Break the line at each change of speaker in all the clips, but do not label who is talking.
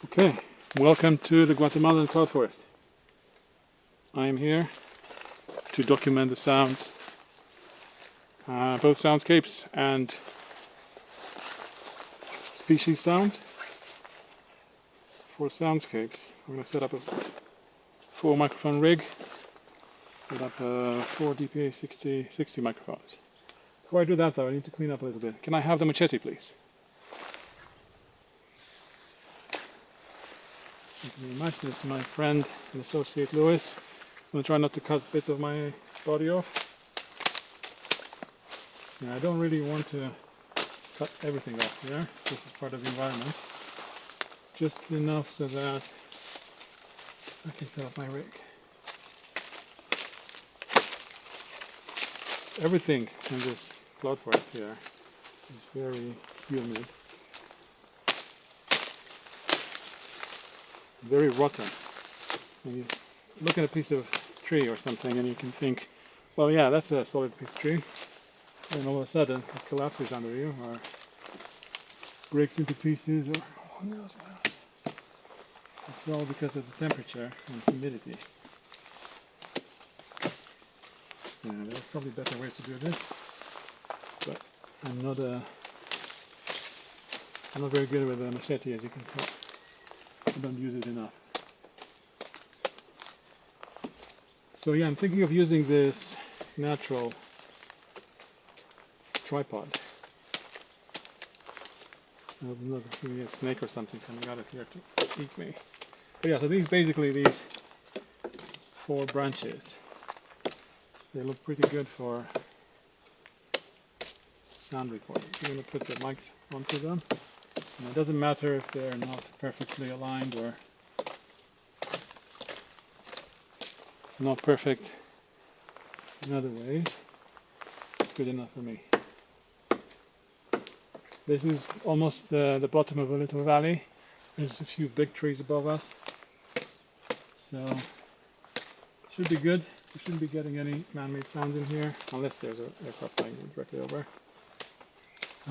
Okay, welcome to the Guatemalan cloud forest. I am here to document the sounds, both soundscapes and species sounds. For soundscapes, I'm going to set up a 4 microphone rig, set up 4 DPA 60 microphones. Before I do that though, I need to clean up a little bit. Can I have the machete, please? Thank you very much. This is my friend and associate Lewis. I'm going to try not to cut bits of my body off. Yeah, I don't really want to cut everything off here. This is part of the environment. Just enough so that I can set up my rig. Everything in this cloud forest here is very humid, very rotten. And you look at a piece of tree or something and you can think, well, yeah, that's a solid piece of tree. And all of a sudden it collapses under you or breaks into pieces or who knows what else. It's all because of the temperature and humidity. Yeah, there are probably better ways to do this, but I'm not very good with a machete, as you can tell. I don't use it enough. So yeah, I'm thinking of using this natural tripod. Not maybe a snake or something coming out of here to eat me. But yeah, so these 4 branches. They look pretty good for sound recording. I'm going to put the mics onto them. And it doesn't matter if they're not perfectly aligned or not perfect in other ways. It's good enough for me. This is almost the bottom of a little valley. There's a few big trees above us. So, should be good. We shouldn't be getting any man-made sounds in here, unless there's an aircraft flying directly over.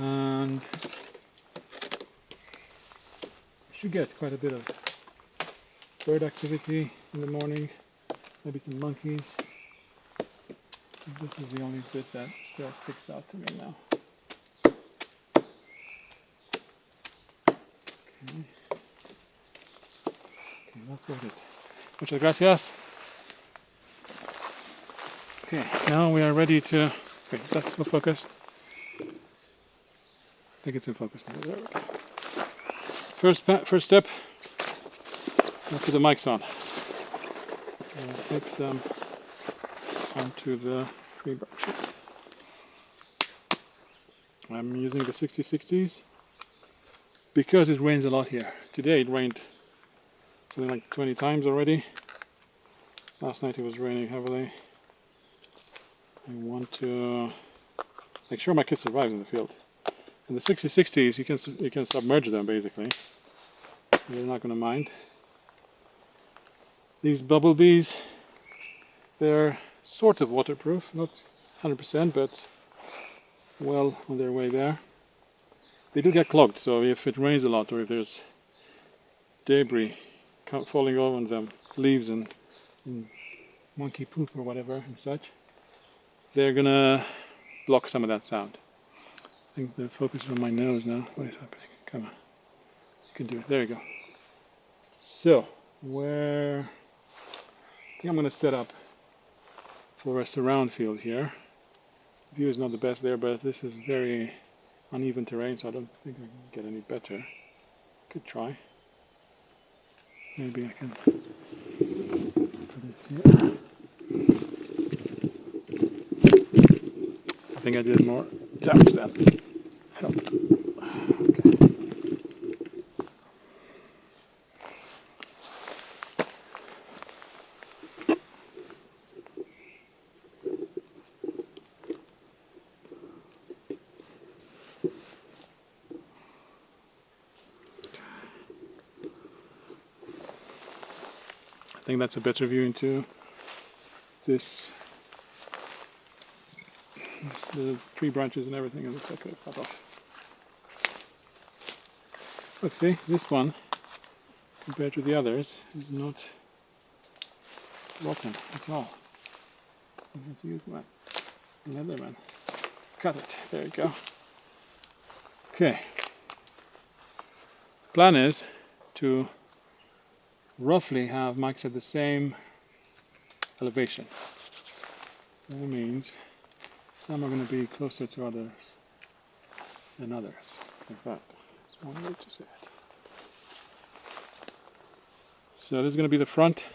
And we should get quite a bit of bird activity in the morning, maybe some monkeys. This is the only bit that still sticks out to me now. Okay, that's about it. Muchas gracias. Okay, now we are ready to... Okay, is that still focused? I think it's in focus now. There we go. First step, I'll put the mics on. And clip them onto the tree branches. I'm using the 60/60s because it rains a lot here. Today it rained something like 20 times already. Last night it was raining heavily. I want to make sure my kids survive in the field. And the 60/60s, you can submerge them basically. They're not going to mind. These bumblebees, they're sort of waterproof, not 100%, but well on their way there. They do get clogged, so if it rains a lot or if there's debris falling over them, leaves and monkey poop or whatever and such, they're gonna block some of that sound. I think the focus is on my nose now. What is happening? Come on. You can do it. There you go. So, I think I'm gonna set up for a surround field here. The view is not the best there, but this is very uneven terrain, so I don't think I can get any better. Could try. Maybe I can put it here. I think I did more damage than helped. Okay. I think that's a better view into this. The tree branches and everything, and this I could have cut off. Look, see, this one compared to the others is not rotten at all. I have to use one. Another one. Cut it. There you go. Okay. Plan is to roughly have mics at the same elevation. That means some are going to be closer to others than others. Like that. That's one way to say it. So this is going to be the front.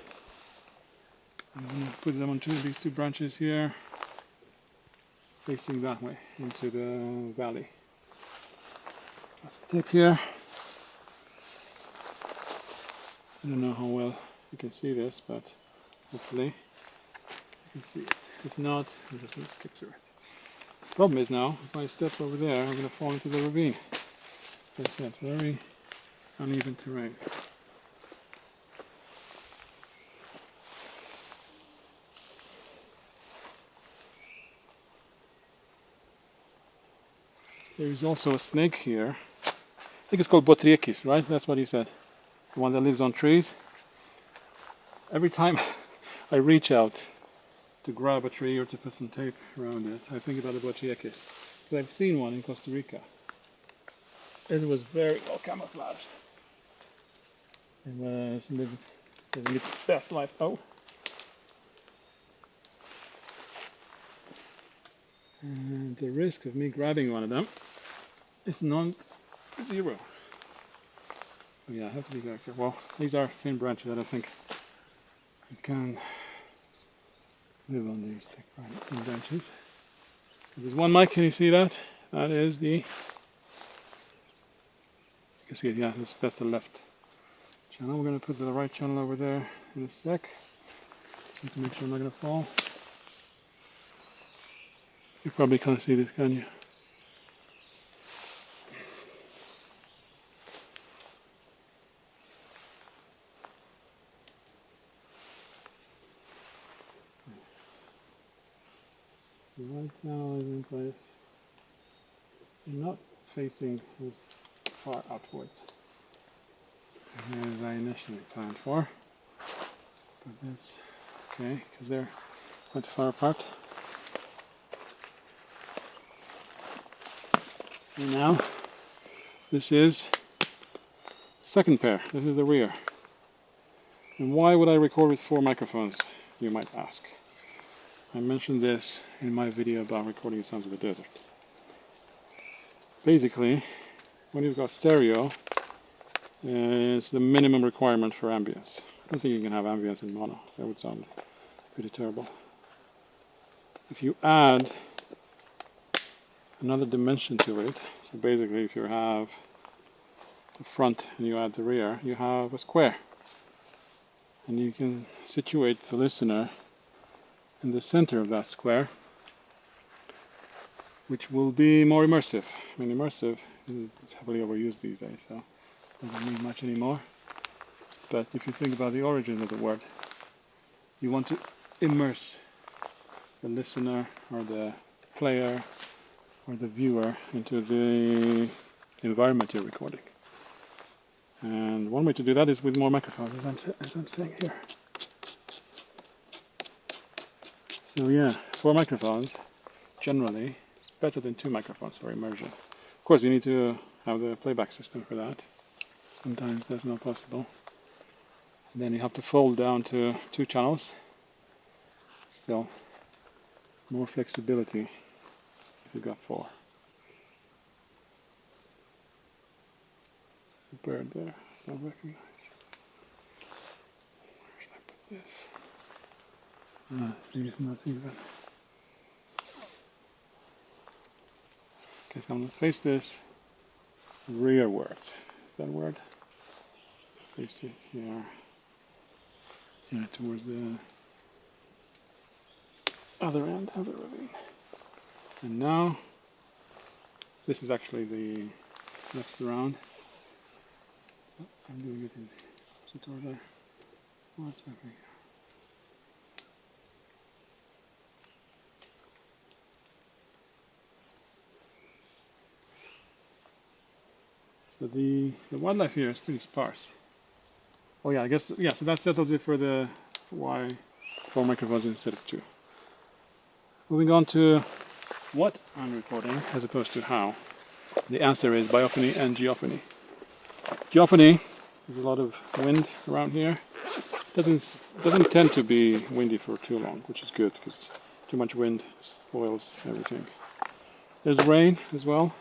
I'm going to put them on these two branches here, facing that way into the valley. That's a tip here. I don't know how well you can see this, but hopefully you can see it. If not, I'm just going to stick to it. The problem is now, if I step over there, I'm going to fall into the ravine. As I said, very uneven terrain. There is also a snake here. I think it's called botriekis, right? That's what you said. The one that lives on trees. Every time I reach out to grab a tree or to put some tape around it, I think about the botriekis. But I've seen one in Costa Rica. It was very well camouflaged. It was living its best life. Oh. And the risk of me grabbing one of them is not zero. But yeah, I have to be very careful. Well, these are thin branches. I don't think you can live on these thin branches. There's one mic, can you see that? That is the... You can see it, yeah, that's the left channel. We're going to put the right channel over there in a sec. Need to make sure I'm not going to fall. You probably can't see this, can you? The right channel is in place. I'm not facing as far outwards as I initially planned for. But that's okay, because they're quite far apart. And now, this is the second pair. This is the rear. And why would I record with 4 microphones, you might ask? I mentioned this in my video about recording sounds of the desert. Basically, when you've got stereo, it's the minimum requirement for ambience. I don't think you can have ambience in mono. That would sound pretty terrible. If you add another dimension to it, so basically if you have the front and you add the rear, you have a square. And you can situate the listener in the center of that square, which will be more immersive. I mean, immersive is heavily overused these days, so it doesn't mean much anymore. But if you think about the origin of the word, you want to immerse the listener or the player or the viewer into the environment you're recording. And one way to do that is with more microphones, as I'm saying here. So yeah, 4 microphones, generally, is better than 2 microphones for immersion. Of course, you need to have the playback system for that. Sometimes that's not possible. And then you have to fold down to 2 channels. Still, more flexibility if you've got 4. The bird there, I don't recognize. Where should I put this? See, it's not even. Okay, so I'm going to face this rearwards. Is that a word? Face it here. Yeah, towards the other end of the ravine. And now, this is actually the left surround. Oh, I'm doing it in opposite order. What's happening? So the wildlife here is pretty sparse. Oh yeah, I guess, yeah, so that settles it for the why 4 microphones instead of 2. Moving on to what I'm recording as opposed to how. The answer is biophony and geophony. Geophony, there's a lot of wind around here. Doesn't tend to be windy for too long, which is good because too much wind spoils everything. There's rain as well.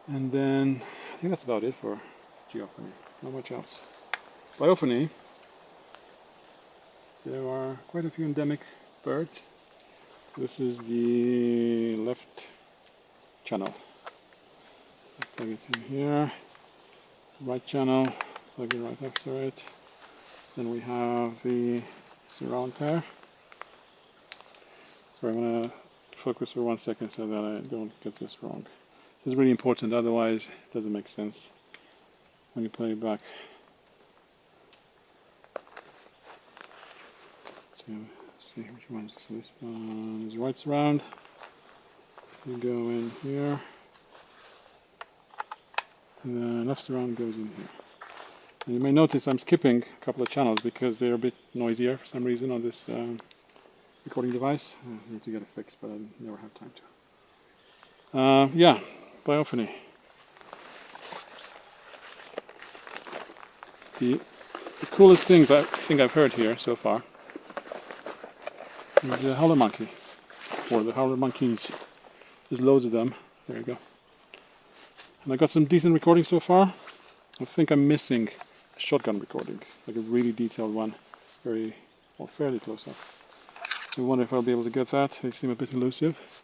And then I think that's about it for geophony. Not much else. Biophony, there are quite a few endemic birds. This is the left channel. Plug it in here. Right channel, plug it right after it. Then we have the surround pair. Sorry, I'm going to focus for 1 second so that I don't get this wrong. This is really important, otherwise it doesn't make sense when you play it back. So let's see which one's this one. Is right surround. You go in here. And the left surround goes in here. And you may notice I'm skipping a couple of channels because they're a bit noisier for some reason on this recording device. I need to get it fixed, but I never have time to. Yeah, biophony. The coolest things I think I've heard here so far is the howler monkey, or the howler monkeys. There's loads of them. There you go. And I got some decent recordings so far. I think I'm missing a shotgun recording, like a really detailed one, fairly close up. I wonder if I'll be able to get that. They seem a bit elusive.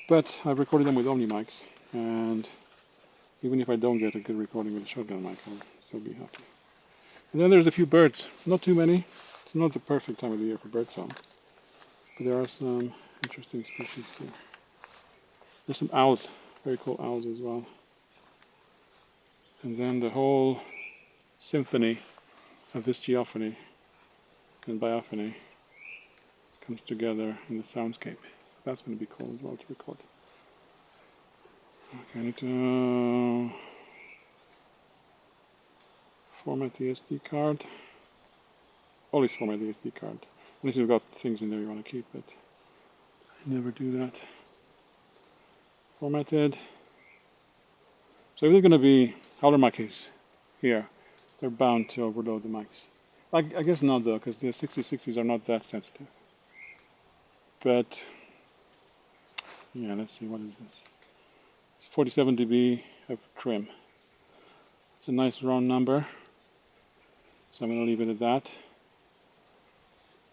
But I've recorded them with Omni mics, and even if I don't get a good recording with a shotgun mic, I'll still be happy. And then there's a few birds. Not too many. It's not the perfect time of the year for birdsong, but there are some interesting species here. There's some owls, very cool owls as well. And then the whole symphony of this geophony and biophony comes together in the soundscape. That's going to be cool as well to record. Okay, I need to format the SD card. Always format the SD card. Unless you've got things in there you want to keep, but I never do that. Formatted. So if there's going to be howler monkeys here, they're bound to overload the mics. I guess not though, because the 6060s are not that sensitive. But yeah, let's see, what is this? It's 47 dB of trim. It's a nice round number, so I'm going to leave it at that.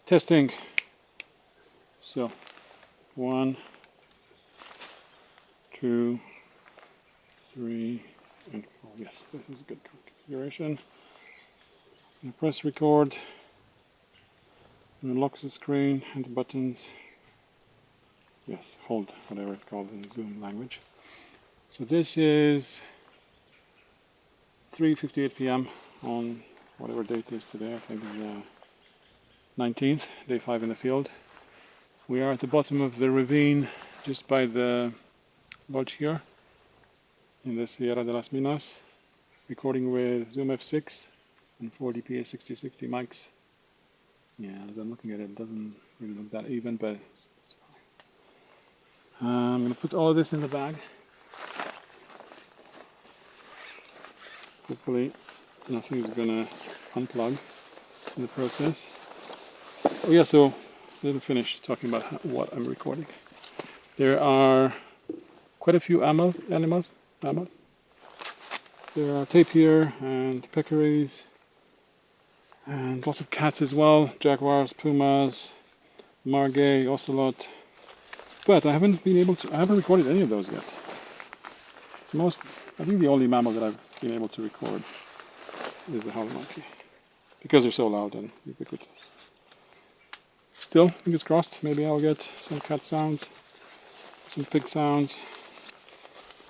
Testing. So 1, 2, 3, and 4. Yes, this is a good configuration. I'm going to press record. And unlock the screen and the buttons. Yes, hold, whatever it's called in the Zoom language. So this is 3:58 p.m. on whatever date it is today. I think it's 19th, day 5 in the field. We are at the bottom of the ravine just by the lodge here in the Sierra de las Minas, recording with Zoom F6 and 4DP 6060 mics. Yeah, as I'm looking at it, it doesn't really look that even, but it's fine. I'm going to put all of this in the bag. Hopefully nothing is going to unplug in the process. Oh yeah, so I didn't finish talking about what I'm recording. There are quite a few animals. There are tapir and peccaries and lots of cats as well, jaguars, pumas, margay, ocelot. But I haven't recorded any of those yet. I think the only mammal that I've been able to record is the howler monkey, because they're so loud and ubiquitous. Still, fingers crossed, maybe I'll get some cat sounds, some pig sounds,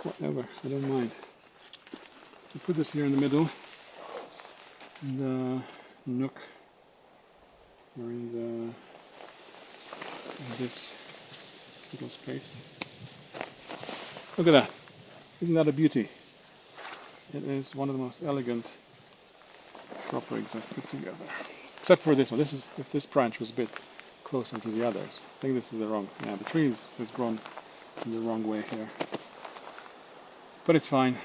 whatever, I don't mind. I'll put this here in the middle, in the nook, or in this little space. Look at that, isn't that a beauty? It is one of the most elegant proper exact put together. Except for this one. This is if this branch was a bit closer to the others. I think this is the wrong. Yeah, the tree is grown in the wrong way here. But it's fine.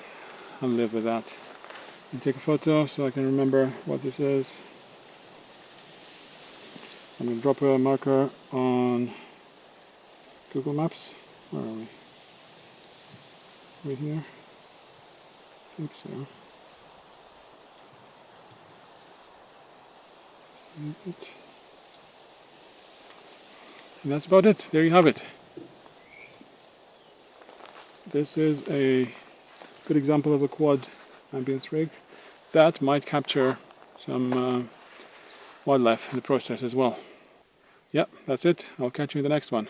I'll live with that. And take a photo so I can remember what this is. I'm going to drop a marker on Google Maps. Where are we? Right here? I think so. Save it. And that's about it. There you have it. This is a good example of a quad ambience rig that might capture some wildlife in the process as well. Yep, that's it. I'll catch you in the next one.